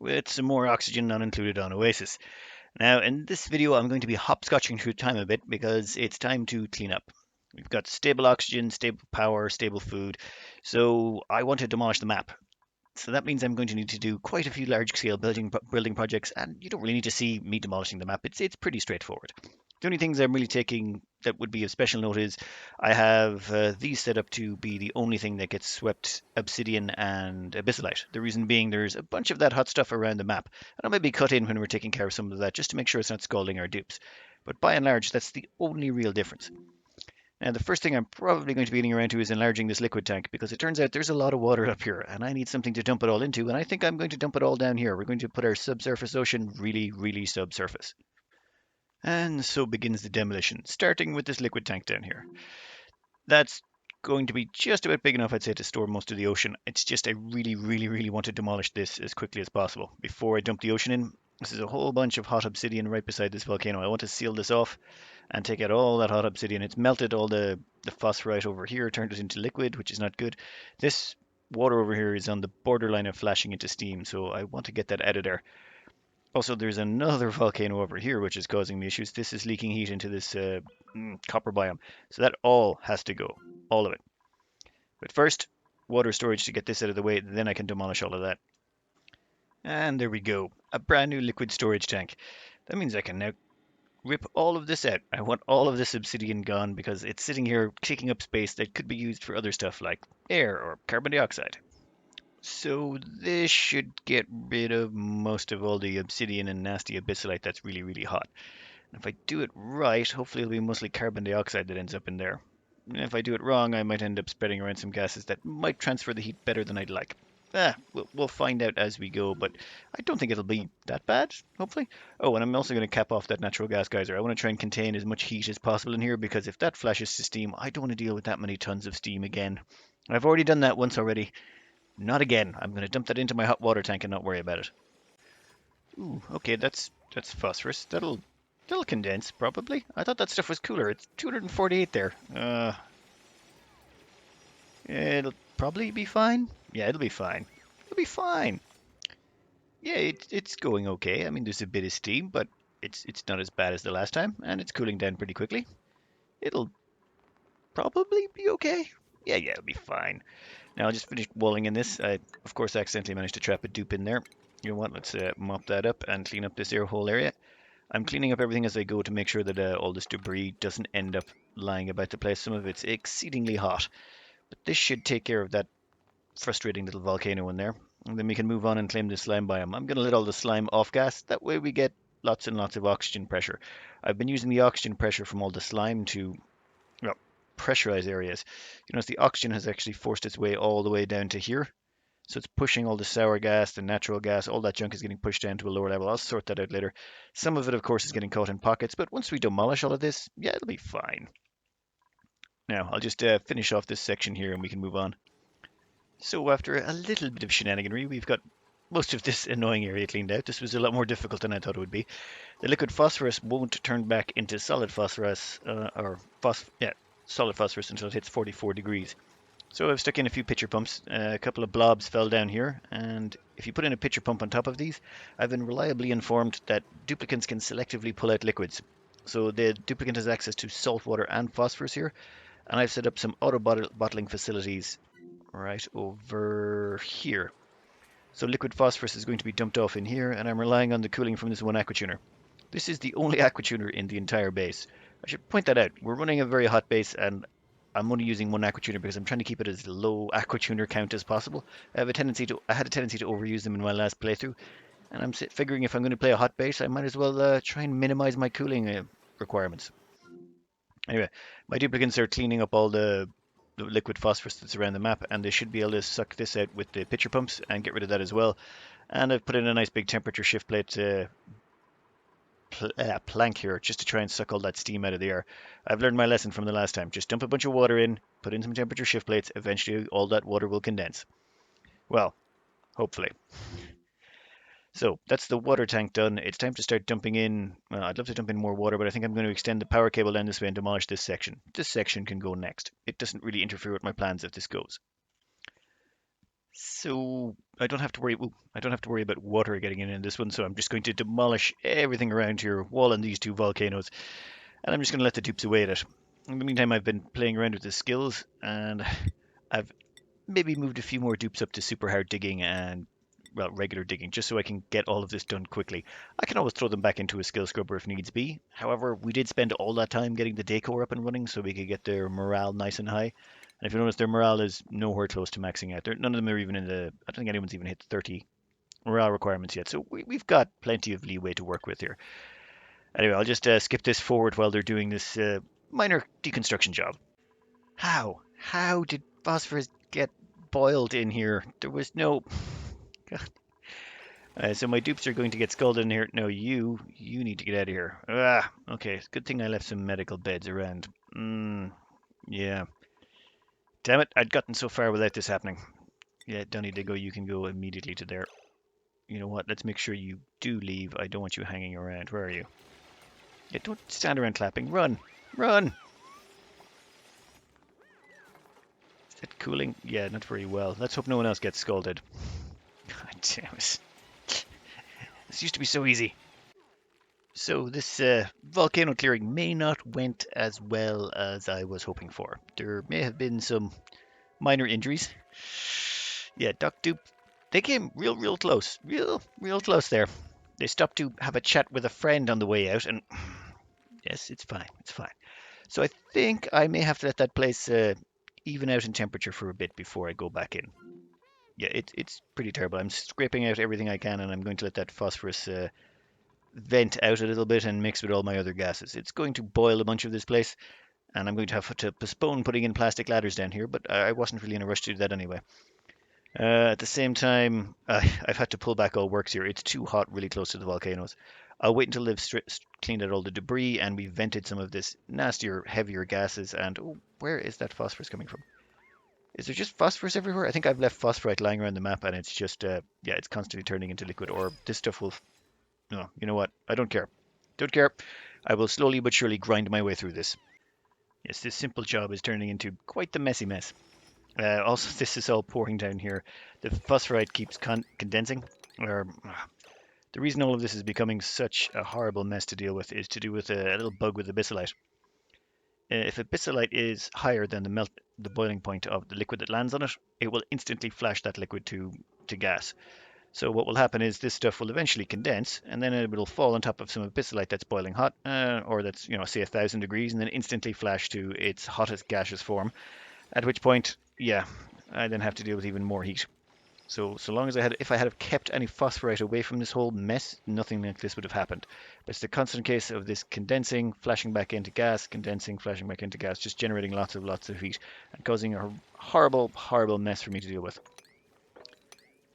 with some more oxygen not included on Oasis. Now, in this video, I'm going to be hopscotching through time a bit because it's time to clean up. We've got stable oxygen, stable power, stable food, so I want to demolish the map. So that means I'm going to need to do quite a few large-scale building projects, and you don't really need to see me demolishing the map. It's pretty straightforward. The only things I'm really taking that would be of special note is I have these set up to be the only thing that gets swept obsidian and abyssalite. The reason being there's a bunch of that hot stuff around the map, and I'll maybe cut in when we're taking care of some of that just to make sure it's not scalding our dupes. But by and large, that's the only real difference. Now, the first thing I'm probably going to be getting around to is enlarging this liquid tank because it turns out there's a lot of water up here and I need something to dump it all into, and I think I'm going to dump it all down here. We're going to put our subsurface ocean really, really subsurface. And so begins the demolition, starting with this liquid tank down here. That's going to be just about big enough, I'd say, to store most of the ocean. It's just I really, really, really want to demolish this as quickly as possible before I dump the ocean in. This is a whole bunch of hot obsidian right beside this volcano. I want to seal this off and take out all that hot obsidian. It's melted all the phosphorite over here, turned it into liquid, which is not good. This water over here is on the borderline of flashing into steam, so I want to get that out of there. Also, there's another volcano over here which is causing me issues. This is leaking heat into this copper biome, so that all has to go, all of it. But first, water storage to get this out of the way, then I can demolish all of that. And there we go, a brand new liquid storage tank. That means I can now rip all of this out. I want all of this obsidian gone because it's sitting here taking up space that could be used for other stuff like air or carbon dioxide. So this should get rid of most of all the obsidian and nasty abyssalite that's really, really hot. And if I do it right, hopefully it'll be mostly carbon dioxide that ends up in there. And if I do it wrong, I might end up spreading around some gases that might transfer the heat better than I'd like. We'll find out as we go, but I don't think it'll be that bad, hopefully. Oh, and I'm also going to cap off that natural gas geyser. I want to try and contain as much heat as possible in here because if that flashes to steam, I don't want to deal with that many tons of steam again. I've already done that once already. Not again. I'm going to dump that into my hot water tank and not worry about it. Ooh, okay, that's phosphorus. That'll condense probably. I thought that stuff was cooler. It's 248 there. It'll probably be fine. Yeah, it'll be fine. It'll be fine. Yeah, it's going okay. I mean, there's a bit of steam, but it's not as bad as the last time, and it's cooling down pretty quickly. It'll probably be okay. Yeah, it'll be fine. Now I'll just finish walling in this. I, of course, accidentally managed to trap a dupe in there. You know what? Let's mop that up and clean up this air hole area. I'm cleaning up everything as I go to make sure that all this debris doesn't end up lying about the place. Some of it's exceedingly hot, but this should take care of that frustrating little volcano in there. And then we can move on and claim the slime biome. I'm going to let all the slime off gas. That way we get lots and lots of oxygen pressure. I've been using the oxygen pressure from all the slime to pressurize areas. You notice the oxygen has actually forced its way all the way down to here. So it's pushing all the sour gas, the natural gas, all that junk is getting pushed down to a lower level. I'll sort that out later. Some of it, of course, is getting caught in pockets, but once we demolish all of this, yeah, it'll be fine. Now, I'll just finish off this section here and we can move on. So after a little bit of shenaniganry, we've got most of this annoying area cleaned out. This was a lot more difficult than I thought it would be. The liquid phosphorus won't turn back into solid phosphorus, solid phosphorus until it hits 44 degrees. So I've stuck in a few pitcher pumps. A couple of blobs fell down here, and if you put in a pitcher pump on top of these, I've been reliably informed that duplicants can selectively pull out liquids. So the duplicant has access to salt water and phosphorus here, and I've set up some auto bottling facilities right over here. So liquid phosphorus is going to be dumped off in here, and I'm relying on the cooling from this one aquatuner. This is the only aquatuner in the entire base. I should point that out. We're running a very hot base, and I'm only using one aquatuner because I'm trying to keep it as low aquatuner count as possible. I had a tendency to overuse them in my last playthrough, and I'm figuring if I'm going to play a hot base, I might as well try and minimize my cooling requirements. Anyway, my duplicants are cleaning up all the liquid phosphorus that's around the map, and they should be able to suck this out with the pitcher pumps and get rid of that as well. And I've put in a nice big temperature shift plate plank here just to try and suck all that steam out of the air. I've learned my lesson from the last time. Just dump a bunch of water in, put in some temperature shift plates, eventually all that water will condense. Well, hopefully. So that's the water tank done. It's time to start dumping in. Well, I'd love to dump in more water, but I think I'm going to extend the power cable down this way and demolish this section. This section can go next. It doesn't really interfere with my plans if this goes. So I don't have to worry. Ooh, I don't have to worry about water getting in this one. So I'm just going to demolish everything around here, wall in these two volcanoes, and I'm just going to let the dupes away at it. In the meantime, I've been playing around with the skills, and I've maybe moved a few more dupes up to super hard digging and well regular digging, just so I can get all of this done quickly. I can always throw them back into a skill scrubber if needs be. However, we did spend all that time getting the decor up and running so we could get their morale nice and high. And if you notice, their morale is nowhere close to maxing out. None of them are even in the. I don't think anyone's even hit 30 morale requirements yet. So we've got plenty of leeway to work with here. Anyway, I'll just skip this forward while they're doing this minor deconstruction job. How did phosphorus get boiled in here? There was no. So my dupes are going to get scalded in here. No, you need to get out of here. Ah, okay. Good thing I left some medical beds around. Yeah. Damn it, I'd gotten so far without this happening. Yeah, don't need to go. You can go immediately to there. You know what? Let's make sure you do leave. I don't want you hanging around. Where are you? Yeah, don't stand around clapping. Run! Run! Is that cooling? Yeah, not very well. Let's hope no one else gets scalded. God damn it. This used to be so easy. So this volcano clearing may not went as well as I was hoping for. There may have been some minor injuries. Yeah, Duck Dupe, they came real close. Real close there. They stopped to have a chat with a friend on the way out, and yes, it's fine. It's fine. So I think I may have to let that place even out in temperature for a bit before I go back in. Yeah, it's pretty terrible. I'm scraping out everything I can, and I'm going to let that phosphorus vent out a little bit and mix with all my other gases. It's going to boil a bunch of this place, and I'm going to have to postpone putting in plastic ladders down here, but I wasn't really in a rush to do that anyway. At the same time, I've had to pull back all works here. It's too hot really close to the volcanoes. I'll wait until they've cleaned out all the debris and we've vented some of this nastier, heavier gases. And oh, where is that phosphorus coming from? Is there just phosphorus everywhere? I think I've left phosphorite lying around the map and it's just, yeah, it's constantly turning into liquid. Or this stuff will, no, you know what? I don't care. Don't care. I will slowly but surely grind my way through this. Yes, this simple job is turning into quite the messy mess. Also, this is all pouring down here. The phosphorite keeps condensing. Or, the reason all of this is becoming such a horrible mess to deal with is to do with a little bug with the abyssalite. If abyssalite is higher than the boiling point of the liquid that lands on it, it will instantly flash that liquid to gas. So what will happen is this stuff will eventually condense, and then it will fall on top of some abyssalite that's boiling hot, or that's say 1,000 degrees, and then instantly flash to its hottest gaseous form. At which point, yeah, I then have to deal with even more heat. So long as if I had have kept any phosphorite away from this whole mess, nothing like this would have happened. But it's the constant case of this condensing, flashing back into gas, condensing, flashing back into gas, just generating lots of heat and causing a horrible mess for me to deal with.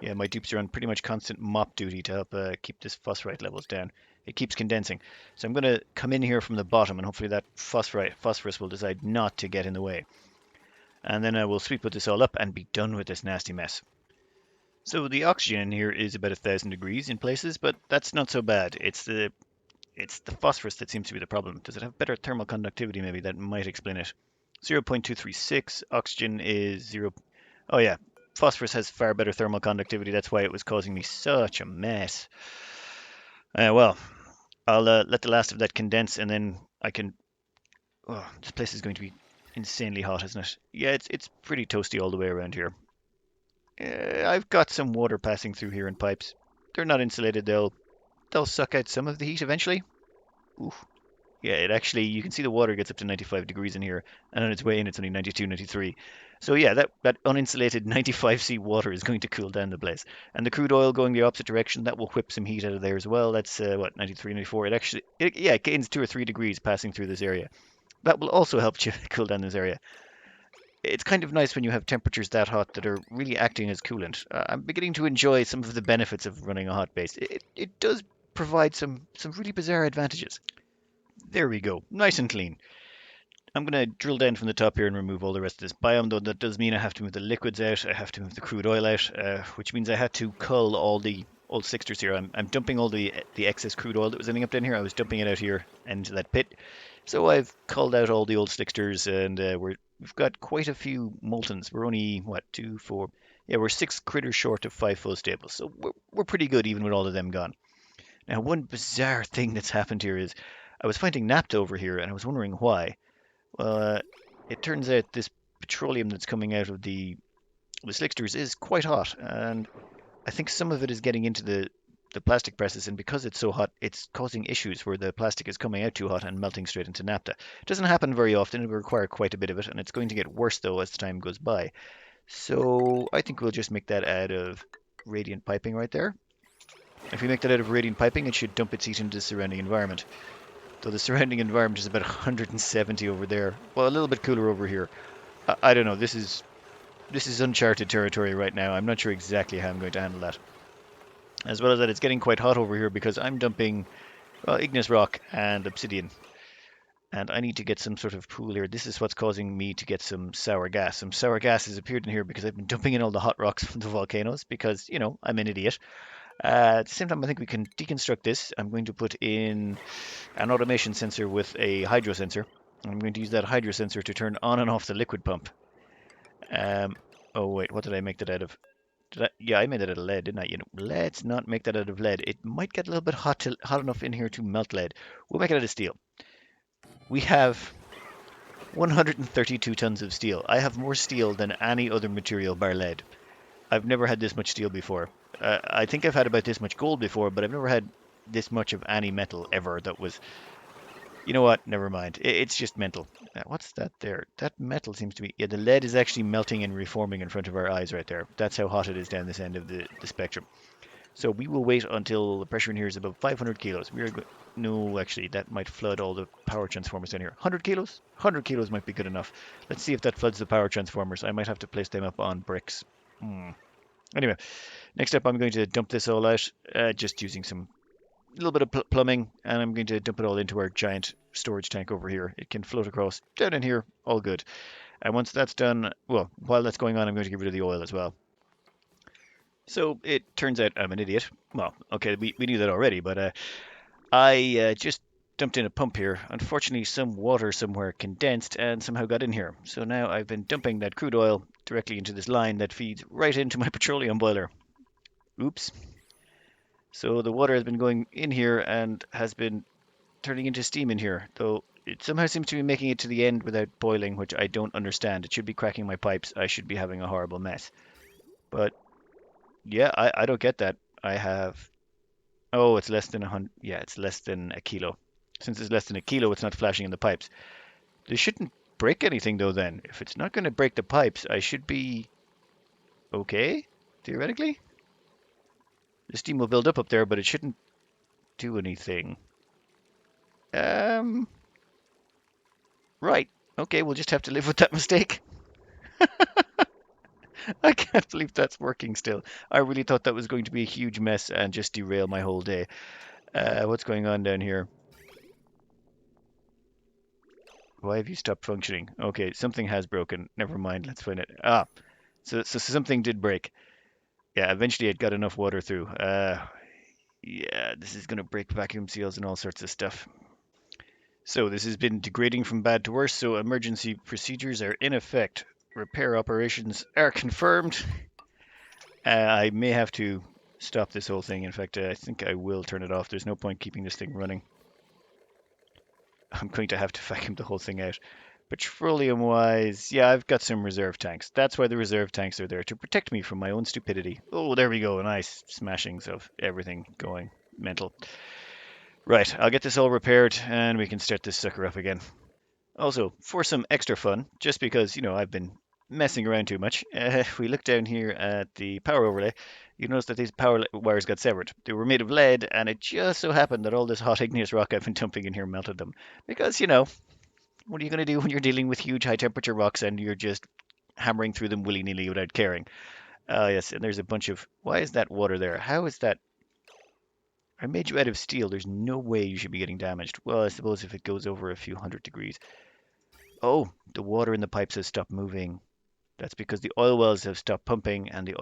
Yeah, my dupes are on pretty much constant mop duty to help keep this phosphorite levels down. It keeps condensing. So I'm going to come in here from the bottom and hopefully that phosphorus will decide not to get in the way. And then I will sweep this all up and be done with this nasty mess. So the oxygen in here is about 1,000 degrees in places, but that's not so bad. It's the phosphorus that seems to be the problem. Does it have better thermal conductivity? Maybe that might explain it. 0.236. Oxygen is 0. Oh yeah, phosphorus has far better thermal conductivity. That's why it was causing me such a mess. Well, I'll let the last of that condense, and then I can. Oh, this place is going to be insanely hot, isn't it? Yeah, it's pretty toasty all the way around here. I've got some water passing through here in pipes. They're not insulated. They'll suck out some of the heat eventually. Oof. Yeah, it actually, you can see the water gets up to 95 degrees in here, and on its way in, it's only 92, 93. So yeah, that uninsulated 95C water is going to cool down the place. And the crude oil going the opposite direction, that will whip some heat out of there as well. That's, what, 93, 94. It gains 2 or 3 degrees passing through this area. That will also help you cool down this area. It's kind of nice when you have temperatures that hot that are really acting as coolant. I'm beginning to enjoy some of the benefits of running a hot base. It does provide some really bizarre advantages. There we go, nice and clean. I'm going to drill down from the top here and remove all the rest of this biome, though that does mean I have to move the liquids out, I have to move the crude oil out, which means I had to cull all the old sixters here. I'm dumping all the excess crude oil that was ending up down here. I was dumping it out here into that pit. So I've culled out all the old slicksters, and we've got quite a few moltons. We're only, what, 2, 4, Yeah, we're 6 critters short of 5 full stables, so we're pretty good even with all of them gone. Now, one bizarre thing that's happened here is I was finding naphtha over here, and I was wondering why. Well, it turns out this petroleum that's coming out of the slicksters is quite hot, and I think some of it is getting into the plastic presses, and because it's so hot, it's causing issues where the plastic is coming out too hot and melting straight into naphtha. It doesn't happen very often. It will require quite a bit of it, and it's going to get worse though as the time goes by. So I think we'll just make that out of radiant piping right there. If we make that out of radiant piping, it should dump its heat into the surrounding environment. Though the surrounding environment is about 170 over there. Well, a little bit cooler over here. I don't know. This is uncharted territory right now. I'm not sure exactly how I'm going to handle that. As well as that, it's getting quite hot over here because I'm dumping, well, igneous rock and obsidian. And I need to get some sort of pool here. This is what's causing me to get some sour gas. Some sour gas has appeared in here because I've been dumping in all the hot rocks from the volcanoes because, I'm an idiot. At the same time, I think we can deconstruct this. I'm going to put in an automation sensor with a hydro sensor. I'm going to use that hydro sensor to turn on and off the liquid pump. Um, oh wait, what did I make that out of? Yeah, I made it out of lead, didn't I? Let's not make that out of lead. It might get a little bit hot enough in here to melt lead. We'll make it out of steel. We have 132 tons of steel. I have more steel than any other material bar lead. I've never had this much steel before. I think I've had about this much gold before, but I've never had this much of any metal ever that was. You know what? Never mind. It's just mental. What's that there? That metal seems to be. Yeah, the lead is actually melting and reforming in front of our eyes right there. That's how hot it is down this end of the spectrum. So we will wait until the pressure in here is above 500 kilos. No, actually, that might flood all the power transformers down here. 100 kilos? 100 kilos might be good enough. Let's see if that floods the power transformers. I might have to place them up on bricks. Anyway, next up I'm going to dump this all out, just using some little bit of plumbing, and I'm going to dump it all into our giant storage tank over here. It can float across down in here, all good. And once that's done, well, while that's going on, I'm going to get rid of the oil as well. So it turns out I'm an idiot. Well, okay, we knew that already, but I just dumped in a pump here. Unfortunately, some water somewhere condensed and somehow got in here. So now I've been dumping that crude oil directly into this line that feeds right into my petroleum boiler. Oops. So the water has been going in here and has been turning into steam in here, though it somehow seems to be making it to the end without boiling, which I don't understand. It should be cracking my pipes. I should be having a horrible mess. But yeah, I don't get that. I have. Oh, it's less than 100. Yeah, it's less than a kilo. Since it's less than a kilo, it's not flashing in the pipes. This shouldn't break anything though then. If it's not going to break the pipes, I should be okay, theoretically. The steam will build up there, but it shouldn't do anything. Um, right. Okay, we'll just have to live with that mistake. I can't believe that's working still. I really thought that was going to be a huge mess and just derail my whole day. What's going on down here? Why have you stopped functioning? Okay, something has broken. Never mind, let's find it. So something did break. Yeah, eventually it got enough water through. Yeah, this is going to break vacuum seals and all sorts of stuff. So this has been degrading from bad to worse, so emergency procedures are in effect. Repair operations are confirmed. I may have to stop this whole thing. In fact, I think I will turn it off. There's no point keeping this thing running. I'm going to have to vacuum the whole thing out. Petroleum-wise, yeah, I've got some reserve tanks. That's why the reserve tanks are there, to protect me from my own stupidity. Oh, there we go. Nice smashings of everything going mental. Right, I'll get this all repaired, and we can start this sucker up again. Also, for some extra fun, just because, I've been messing around too much, if we look down here at the power overlay, you notice that these power wires got severed. They were made of lead, and it just so happened that all this hot igneous rock I've been dumping in here melted them. Because, what are you going to do when you're dealing with huge high temperature rocks and you're just hammering through them willy-nilly without caring? Yes, and there's a bunch of... Why is that water there? How is that... I made you out of steel. There's no way you should be getting damaged. Well, I suppose if it goes over a few hundred degrees. Oh, the water in the pipes has stopped moving. That's because the oil wells have stopped pumping and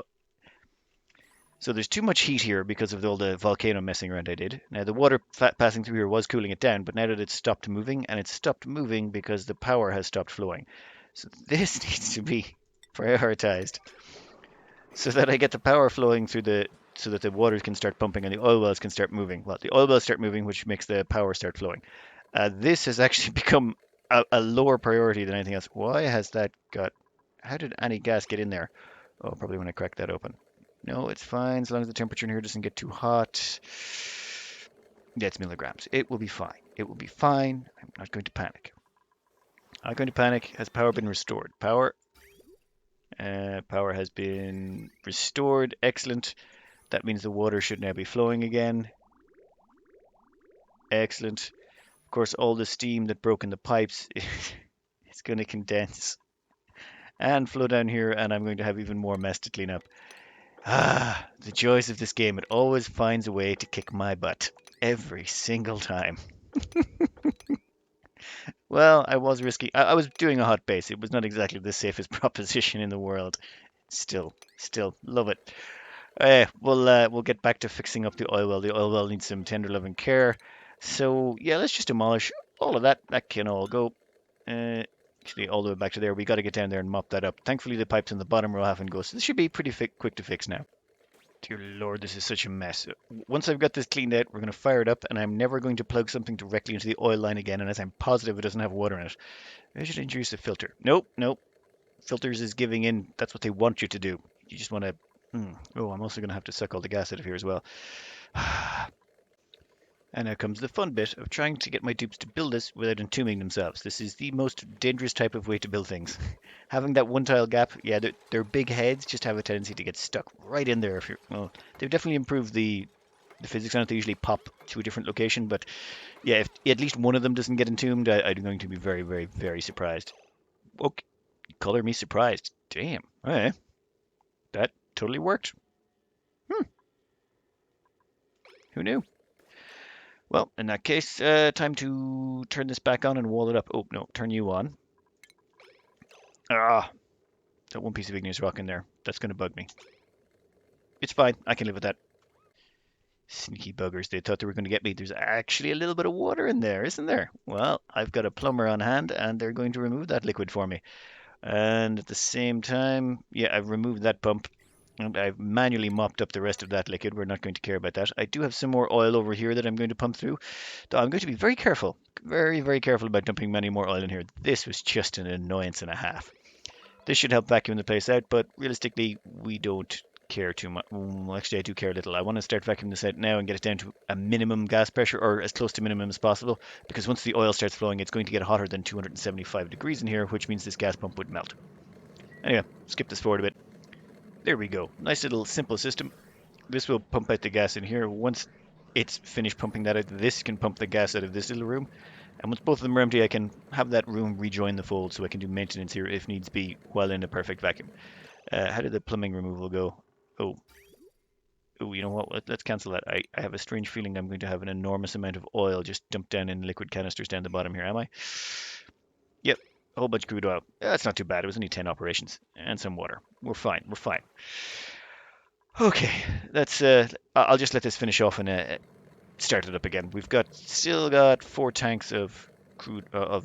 so there's too much heat here because of all the volcano messing around I did. Now the water passing through here was cooling it down, but now that it's stopped moving, and it's stopped moving because the power has stopped flowing. So this needs to be prioritized. so that I get the power flowing through so that the water can start pumping and the oil wells can start moving. Well, the oil wells start moving, which makes the power start flowing. This has actually become a lower priority than anything else. Why has that got? How did any gas get in there? Oh, probably when I cracked that open. No, it's fine as long as the temperature in here doesn't get too hot. Yeah, it's milligrams. It will be fine. It will be fine. I'm not going to panic. I'm not going to panic. Has power been restored? Power has been restored. Excellent. That means the water should now be flowing again. Excellent. Of course, all the steam that broke in the pipes is going to condense and flow down here, and I'm going to have even more mess to clean up. Ah, the joys of this game. It always finds a way to kick my butt. Every single time. Well, I was risky. I was doing a hot base. It was not exactly the safest proposition in the world. Still, love it. We'll get back to fixing up the oil well. The oil well needs some tender loving care. So yeah, let's just demolish all of that. That can all go. Uh, Actually, all the way back to there. We got to get down there and mop that up. Thankfully, the pipes in the bottom are off and go. So this should be pretty quick to fix now. Dear Lord, this is such a mess. Once I've got this cleaned out, we're going to fire it up, and I'm never going to plug something directly into the oil line again, unless I'm positive it doesn't have water in it. I should introduce a filter. Nope. Filters is giving in. That's what they want you to do. You just want to. Oh, I'm also going to have to suck all the gas out of here as well. And now comes the fun bit of trying to get my dupes to build this without entombing themselves. This is the most dangerous type of way to build things. Having that one tile gap, yeah, their big heads just have a tendency to get stuck right in there. If you're, well, they've definitely improved the physics on it. They usually pop to a different location, but yeah, if at least one of them doesn't get entombed, I'm going to be very, very, very surprised. Okay, color me surprised. Damn. Okay, that totally worked. Hmm, who knew? Well, in that case, time to turn this back on and wall it up. Oh, no, turn you on. Ah, that one piece of igneous rock in there. That's going to bug me. It's fine. I can live with that. Sneaky buggers. They thought they were going to get me. There's actually a little bit of water in there, isn't there? Well, I've got a plumber on hand, and they're going to remove that liquid for me. And at the same time, yeah, I've removed that pump. And I've manually mopped up the rest of that liquid. We're not going to care about that. I do have some more oil over here that I'm going to pump through. So I'm going to be very careful, very, very careful about dumping many more oil in here. This was just an annoyance and a half. This should help vacuum the place out, but realistically, we don't care too much. Well, actually, I do care a little. I want to start vacuuming this out now and get it down to a minimum gas pressure, or as close to minimum as possible, because once the oil starts flowing, it's going to get hotter than 275 degrees in here, which means this gas pump would melt. Anyway, skip this forward a bit. There we go. Nice little simple system. This will pump out the gas in here. Once it's finished pumping that out, this can pump the gas out of this little room. And once both of them are empty, I can have that room rejoin the fold so I can do maintenance here if needs be while in a perfect vacuum. How did the plumbing removal go? Oh, you know what? Let's cancel that. I have a strange feeling I'm going to have an enormous amount of oil just dumped down in liquid canisters down the bottom here, am I? Yep, a whole bunch of crude oil. That's not too bad. It was only 10 operations and some water. We're fine. We're fine. Okay, that's. I'll just let this finish off and start it up again. We've still got 4 tanks of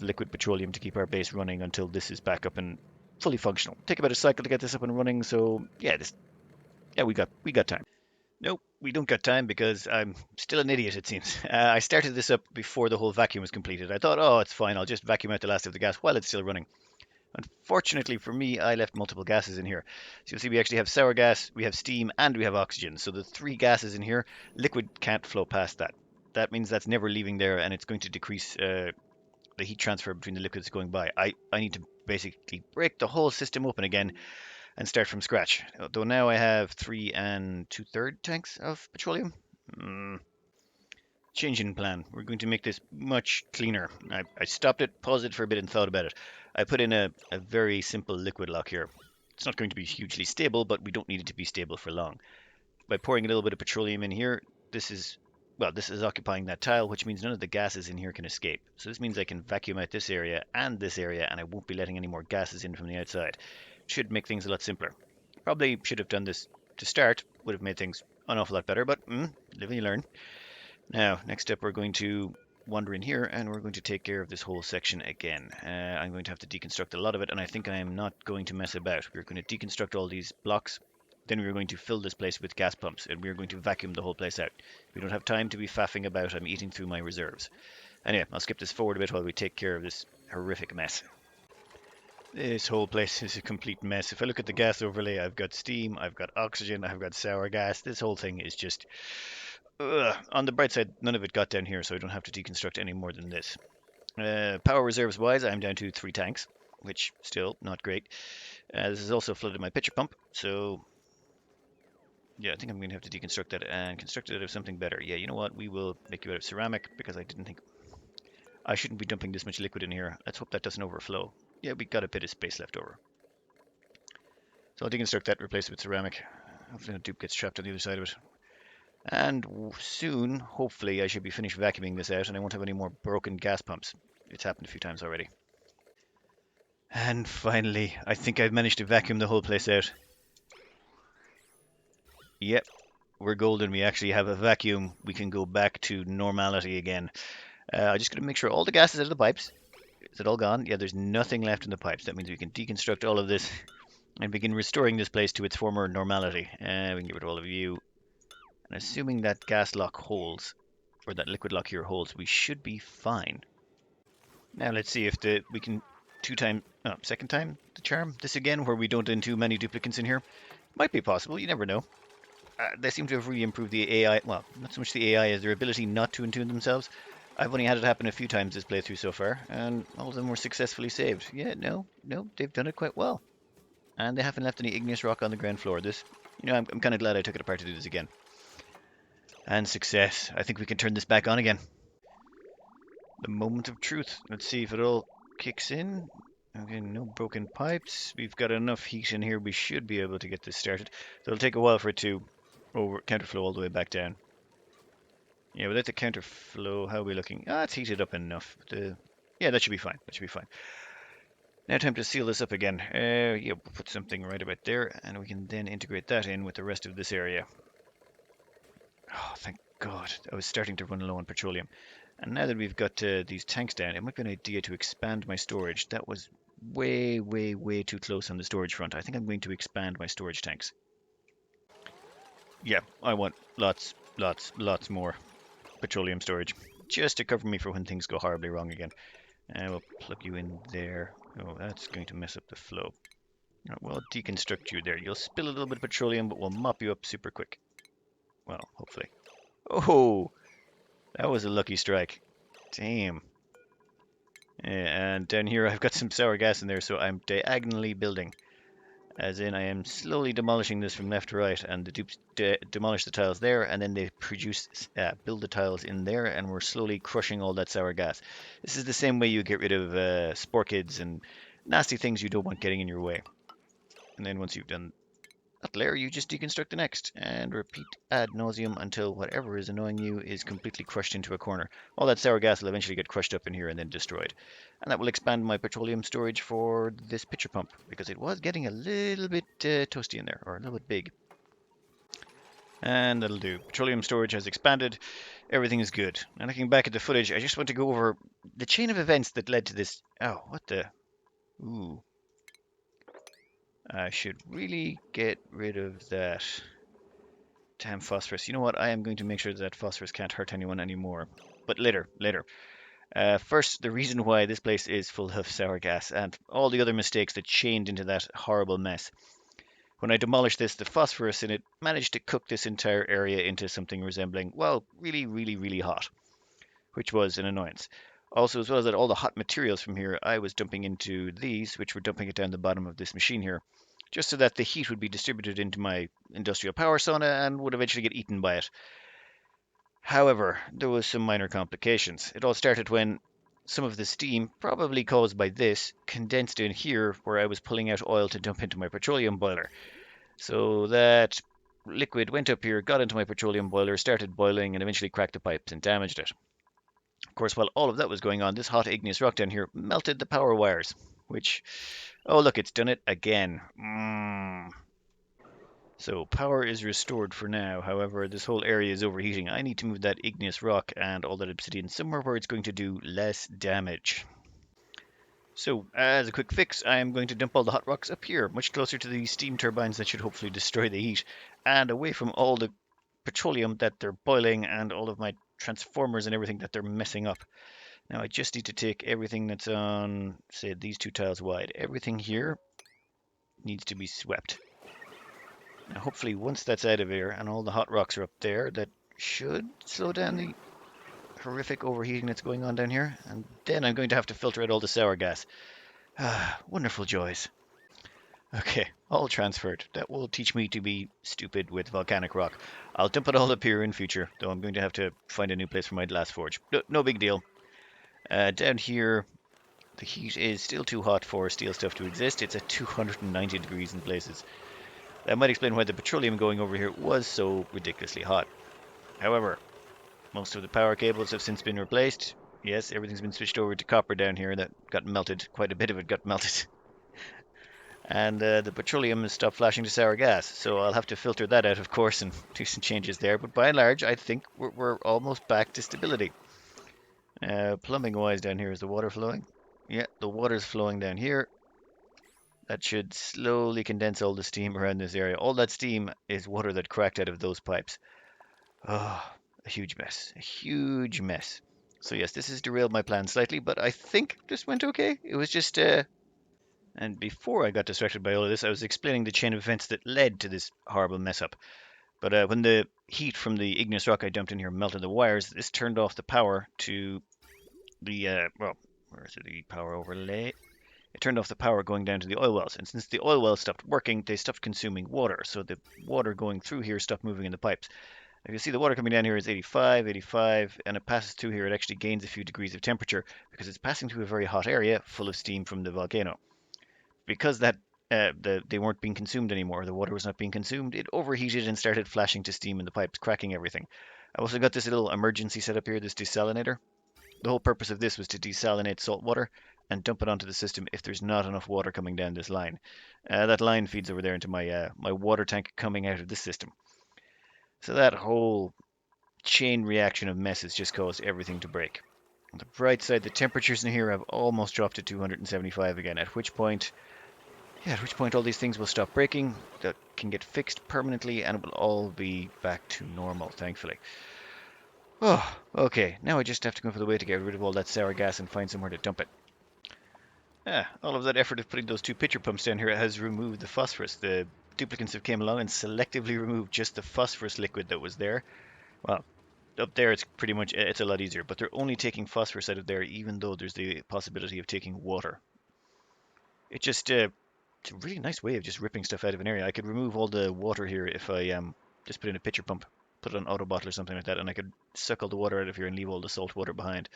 liquid petroleum to keep our base running until this is back up and fully functional. Take about a cycle to get this up and running. So yeah, we got time. Nope, we don't got time because I'm still an idiot, it seems. I started this up before the whole vacuum was completed. I thought, oh, it's fine. I'll just vacuum out the last of the gas while it's still running. Unfortunately for me, I left multiple gases in here. So you'll see we actually have sour gas, we have steam, and we have oxygen. So the 3 gases in here, liquid can't flow past that. That means that's never leaving there, and it's going to decrease the heat transfer between the liquids going by. I need to basically break the whole system open again and start from scratch. Though now I have 3 2/3 tanks of petroleum. Mm, Change in plan. We're going to make this much cleaner. I stopped it, paused it for a bit, and thought about it. I put in a very simple liquid lock here. It's not going to be hugely stable, but we don't need it to be stable for long. By pouring a little bit of petroleum in here, this is occupying that tile, which means none of the gases in here can escape. So this means I can vacuum out this area, and I won't be letting any more gases in from the outside. Should make things a lot simpler. Probably should have done this to start, would have made things an awful lot better, but live and you learn. Now, next up, we're going to wander in here and we're going to take care of this whole section again. I'm going to have to deconstruct a lot of it, and I think I am not going to mess about. We're going to deconstruct all these blocks Then we are going to fill this place with gas pumps, and we are going to vacuum the whole place out. We don't have time to be faffing about. I'm eating through my reserves. Anyway, I'll skip this forward a bit while we take care of this horrific mess. This whole place is a complete mess. If I look at the gas overlay, I've got steam, I've got oxygen, I've got sour gas. This whole thing is just... Ugh. On the bright side, none of it got down here, so I don't have to deconstruct any more than this. Power reserves wise, I'm down to 3 tanks, which still not great. This has also flooded my pitcher pump, so yeah, I think I'm going to have to deconstruct that and construct it out of something better. Yeah, you know what? We will make you out of ceramic because I didn't think I shouldn't be dumping this much liquid in here. Let's hope that doesn't overflow. Yeah, we got a bit of space left over. So I'll deconstruct that, replace it with ceramic. Hopefully the dupe gets trapped on the other side of it. And soon, hopefully, I should be finished vacuuming this out and I won't have any more broken gas pumps. It's happened a few times already. And finally, I think I've managed to vacuum the whole place out. Yep, we're golden. We actually have a vacuum. We can go back to normality again. I'm just going to make sure all the gas is out of the pipes. Is it all gone? Yeah, there's nothing left in the pipes. That means we can deconstruct all of this and begin restoring this place to its former normality. We can get rid of all of you. And assuming that gas lock holds, or that liquid lock here holds, we should be fine. Now let's see if we can second time the charm this again, where we don't end too many duplicates in here. Might be possible, you never know. They seem to have really improved the AI. Well, not so much the AI as their ability not to attune themselves. I've only had it happen a few times this playthrough so far, and all of them were successfully saved. Yeah, no, they've done it quite well. And they haven't left any igneous rock on the ground floor. I'm kind of glad I took it apart to do this again. And success. I think we can turn this back on again. The moment of truth. Let's see if it all kicks in. Okay, no broken pipes. We've got enough heat in here. We should be able to get this started. So it'll take a while for it to counterflow all the way back down. Yeah, without the counterflow, how are we looking? It's heated up enough. Yeah, that should be fine. That should be fine. Now time to seal this up again. Yeah, we'll put something right about there, and we can then integrate that in with the rest of this area. Oh, thank God. I was starting to run low on petroleum. And now that we've got these tanks down, it might be an idea to expand my storage. That was way, way, way too close on the storage front. I think I'm going to expand my storage tanks. Yeah, I want lots more petroleum storage, just to cover me for when things go horribly wrong again. And we'll plug you in there. Oh, that's going to mess up the flow. Right, we'll deconstruct you there. You'll spill a little bit of petroleum, but we'll mop you up super quick. Well, hopefully. Oh, that was a lucky strike. Damn. And down here I've got some sour gas in there, so I'm diagonally building. As in, I am slowly demolishing this from left to right, and the dupes demolish the tiles there, and then they build the tiles in there, and we're slowly crushing all that sour gas. This is the same way you get rid of spore kids and nasty things you don't want getting in your way. And then once you've done that layer, you just deconstruct the next, and repeat ad nauseum until whatever is annoying you is completely crushed into a corner. All that sour gas will eventually get crushed up in here and then destroyed. And that will expand my petroleum storage for this pitcher pump, because it was getting a little bit toasty in there, or a little bit big. And that'll do. Petroleum storage has expanded. Everything is good. And looking back at the footage, I just want to go over the chain of events that led to this. Oh, what the? Ooh. I should really get rid of that. Damn phosphorus. You know what? I am going to make sure that phosphorus can't hurt anyone anymore. But later. First, the reason why this place is full of sour gas and all the other mistakes that chained into that horrible mess. When I demolished this, the phosphorus in it managed to cook this entire area into something resembling, well, really, really, really hot, which was an annoyance. Also, as well as that, all the hot materials from here, I was dumping into these, which were dumping it down the bottom of this machine here, just so that the heat would be distributed into my industrial power sauna and would eventually get eaten by it. However, there was some minor complications. It all started when some of the steam, probably caused by this, condensed in here where I was pulling out oil to dump into my petroleum boiler. So that liquid went up here, got into my petroleum boiler, started boiling, and eventually cracked the pipes and damaged it. Of course, while all of that was going on, this hot igneous rock down here melted the power wires, which, oh look, it's done it again. So power is restored for now. However, this whole area is overheating. I need to move that igneous rock and all that obsidian somewhere where it's going to do less damage. So, as a quick fix, I am going to dump all the hot rocks up here, much closer to the steam turbines that should hopefully destroy the heat, and away from all the petroleum that they're boiling and all of my transformers and everything that they're messing up. Now, I just need to take everything that's on, say, these 2 tiles wide. Everything here needs to be swept. Now, hopefully, once that's out of here and all the hot rocks are up there, that should slow down the horrific overheating that's going on down here. And then I'm going to have to filter out all the sour gas. Ah, wonderful joys. Okay, all transferred. That will teach me to be stupid with volcanic rock. I'll dump it all up here in future, though I'm going to have to find a new place for my glass forge. No big deal. Down here, the heat is still too hot for steel stuff to exist. It's at 290 degrees in places. That might explain why the petroleum going over here was so ridiculously hot. However, most of the power cables have since been replaced. Yes, everything's been switched over to copper down here that got melted. Quite a bit of it got melted. And the petroleum has stopped flashing to sour gas. So I'll have to filter that out, of course, and do some changes there. But by and large, I think we're almost back to stability. Plumbing wise, down here, is the water flowing? Yeah, the water's flowing down here. That should slowly condense all the steam around this area. All that steam is water that cracked out of those pipes. Oh, a huge mess. A huge mess. So yes, this has derailed my plan slightly, but I think this went okay. It was just and before I got distracted by all of this, I was explaining the chain of events that led to this horrible mess up. But when the heat from the igneous rock I dumped in here melted the wires, this turned off the power to the, well, where is it, the power overlay? It turned off the power going down to the oil wells. And since the oil wells stopped working, they stopped consuming water. So the water going through here stopped moving in the pipes. If you see the water coming down here is 85, 85, and it passes through here, it actually gains a few degrees of temperature because it's passing through a very hot area full of steam from the volcano. Because they weren't being consumed anymore, the water was not being consumed, it overheated and started flashing to steam in the pipes, cracking everything. I also got this little emergency set up here, this desalinator. The whole purpose of this was to desalinate salt water and dump it onto the system if there's not enough water coming down this line. That line feeds over there into my water tank coming out of this system. So that whole chain reaction of messes just caused everything to break. On the bright side, the temperatures in here have almost dropped to 275 again, at which point all these things will stop breaking, that can get fixed permanently, and it will all be back to normal, thankfully. Oh, okay, now I just have to come up with a way to get rid of all that sour gas and find somewhere to dump it. All of that effort of putting those two pitcher pumps down here has removed the phosphorus. The duplicants have came along and selectively removed just the phosphorus liquid that was there. Well, up there it's pretty much, it's a lot easier, but they're only taking phosphorus out of there even though there's the possibility of taking water. It just, it's a really nice way of just ripping stuff out of an area. I could remove all the water here if I just put in a pitcher pump, put it on auto bottle or something like that, and I could suck all the water out of here and leave all the salt water behind.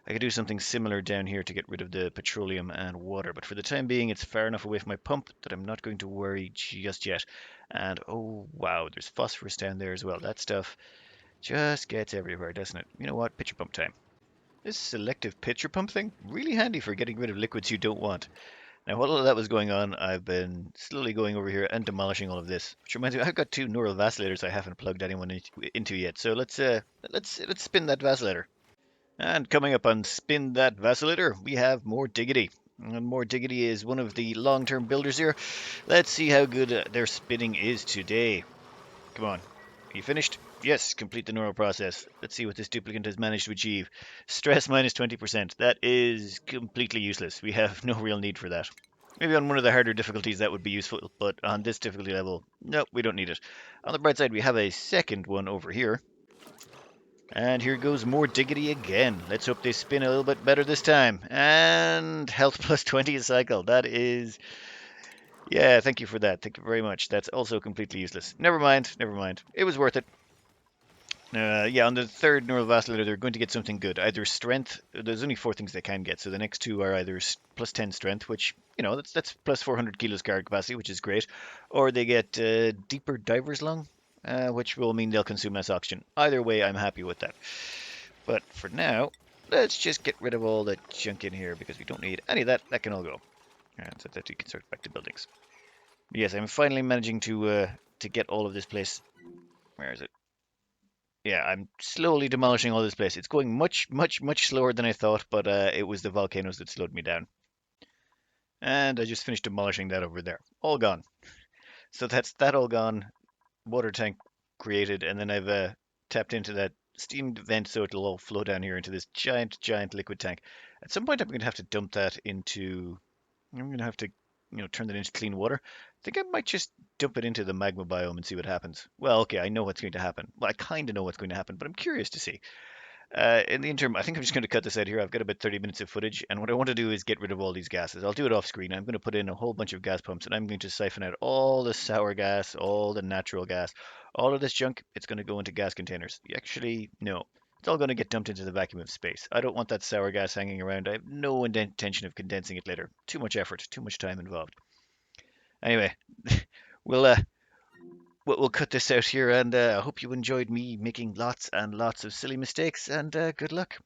I could do something similar down here to get rid of the petroleum and water, but for the time being, it's far enough away from my pump that I'm not going to worry just yet. And oh wow, there's phosphorus down there as well. That stuff just gets everywhere, doesn't it? You know what? Pitcher pump time. This selective pitcher pump thing, really handy for getting rid of liquids you don't want. Now, while all of that was going on, I've been slowly going over here and demolishing all of this. Which reminds me, I've got two neural vacilators I haven't plugged anyone into yet. So let's spin that vacillator. And coming up on Spin That Vacillator, we have More Diggity. And More Diggity is one of the long-term builders here. Let's see how good their spinning is today. Come on. Are you finished? Yes, complete the neural process. Let's see what this duplicant has managed to achieve. Stress minus 20%. That is completely useless. We have no real need for that. Maybe on one of the harder difficulties that would be useful, but on this difficulty level, nope, we don't need it. On the bright side, we have a second one over here. And here goes More Diggity again. Let's hope they spin a little bit better this time. And health plus 20 a cycle. That is... Yeah, thank you for that. Thank you very much. That's also completely useless. Never mind, never mind. It was worth it. Yeah, on the third neural vacillator, they're going to get something good. Either strength. There's only 4 things they can get, so the next 2 are either plus 10 strength, which, you know, that's plus 400 kilos guard capacity, which is great. Or they get deeper diver's lung, which will mean they'll consume less oxygen. Either way, I'm happy with that. But for now, let's just get rid of all the junk in here because we don't need any of that. That can all go. And so that we can start back to buildings. Yes, I'm finally managing to get all of this place. Where is it? Yeah, I'm slowly demolishing all this place. It's going much, much, much slower than I thought, but it was the volcanoes that slowed me down. And I just finished demolishing that over there. All gone. So that's that all gone. Water tank created, and then I've tapped into that steamed vent so it'll all flow down here into this giant, giant liquid tank. At some point, I'm going to have to dump that into. I'm going to have to, turn that into clean water. I think I might just dump it into the magma biome and see what happens. Well, okay, I know what's going to happen. Well, I kind of know what's going to happen, but I'm curious to see. In the interim, I think I'm just going to cut this out here. I've got about 30 minutes of footage, and what I want to do is get rid of all these gases. I'll do it off screen. I'm going to put in a whole bunch of gas pumps, and I'm going to siphon out all the sour gas, all the natural gas, all of this junk. It's going to go into gas containers. Actually, no. It's all going to get dumped into the vacuum of space. I don't want that sour gas hanging around. I have no intention of condensing it later. Too much effort, too much time involved. Anyway, we'll uh, we'll cut this out here, and I hope you enjoyed me making lots and lots of silly mistakes. And good luck.